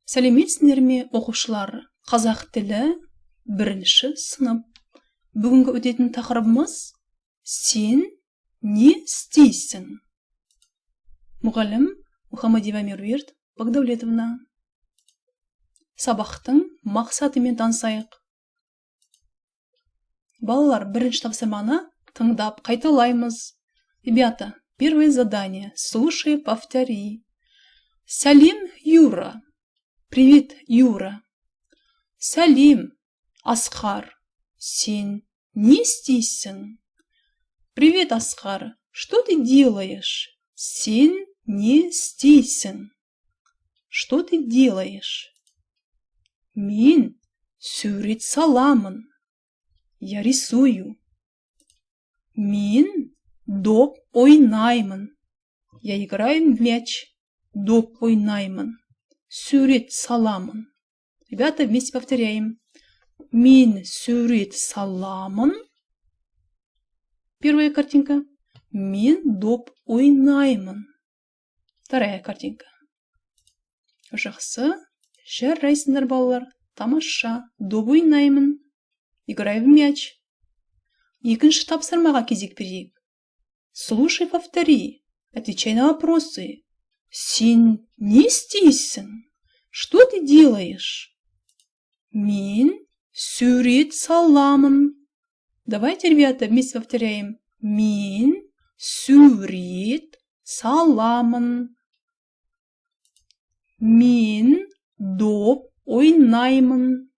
Сәлеметсіздер ме, оқушылар? Қазақ тілі 1-ші сынып. Бүгінгі өтетін тақырыбымыз сен не істейсің? Мұғалім Мұхаммадиева Меруерт Бақдәулетовна. Сабақтың мақсатымен танысайық. Балалар, бірінші тапсырманы тыңдап қайталаймыз. Ребята, первое задание. Слушай, повтори. Сәлем, Юра. Привет, Юра. Сәлем, Асқар. Сен не істейсің? Привет, Асқар. Что ты делаешь? Сен не істейсің? Что ты делаешь? Мен сурет саламын. Я рисую. Мен доп ойнаймын. Я играю в мяч. Доп ойнаймын. Сурет саламын. Ребята, вместе повторяем. Мен сурет саламын. Первая картинка. Мен доп ойнаймын. Вторая картинка. Жақсы. Жарайсыңдар, балалар. Тамаша. Доп ойнаймын. Играю в мяч. Екінші тапсырмаға кезек берейік. Слушай, повтори. Отвечай на вопросы. Сен не істейсің? Что ты делаешь? Мен сурет саламын. Давайте, ребята, вместе повторяем. Мен сурет саламын. Мен доп ойнаймын.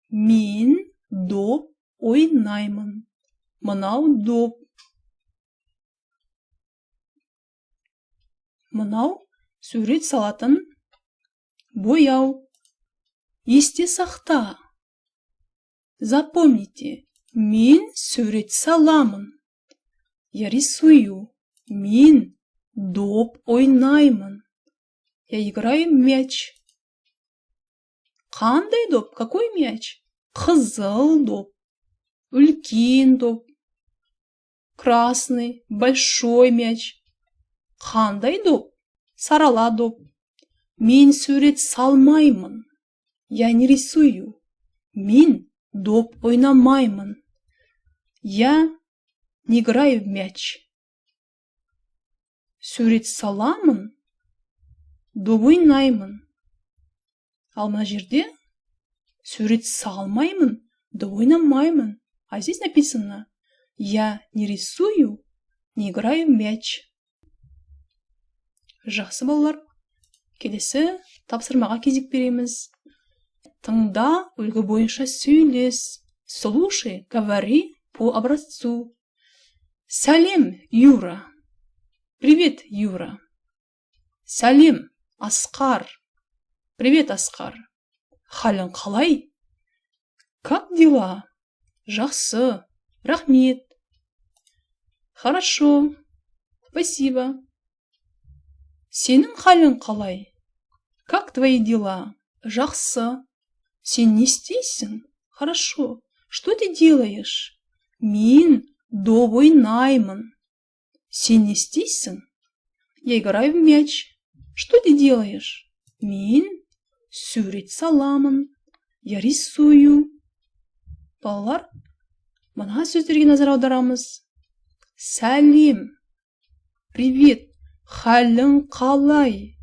Мен доп ойнаймын. Мынау доп. Мынау сурет салатын бояу. Есте сақта. Запомните. Мен сурет саламын. Я рисую. Мен доп ойнаймын. Я играю в мяч. Қандай доп? Какой мяч? Қызыл доп. Үлкен доп. Красный, большой мяч. Қандай доп? Сарала доп. Мен сурет салмаймын. Я не рисую. Мен доп ойнамаймын. Я не играю в мяч. Сурет саламын. Доп ойнаймын. Ал мына жерде сурет салмаймын. Доп ойнамаймын. А здесь написано: я не рисую, не играю в мяч. Жақсы, балалар. Келесі тапсырмаға кезек береміз. Тыңда, үлгі бойынша сөйлес. Слушай, говори по образцу. Сәлем, Юра. Привет, Юра. Сәлем, Асқар. Привет, Асқар. Халің қалай? Как дела? Жақсы. Рахмет. Хорошо. Спасибо. Сенің халің қалай? Как твои дела? Жақсы. Сен не істейсің? Хорошо. Что ты делаешь? Мен доп ойнаймын. Сен не істейсің? Я играю в мяч. Что ты делаешь? Мен сурет саламын. Я рисую. Балалар, мына сөздерге назар аударамыз. Сәлем. Привет. Халің қалай?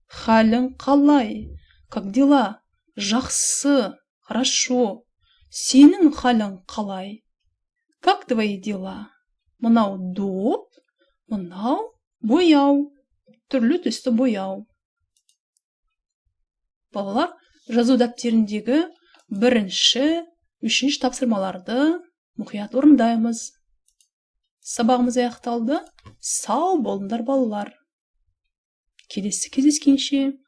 Халің қалай? Как дела? Жақсы. Хорошо. Сенің халің қалай? Как твои дела? Мынау доп, мынау бояу. Түрлі түсті бояу. Балалар, жазу дәптеріндегі 1-ші, 3-ші тапсырмаларды мұқият орындаймыз. Сабағымыз аяқталды. Сау болыңдар, балалар. Келесі кездескенше.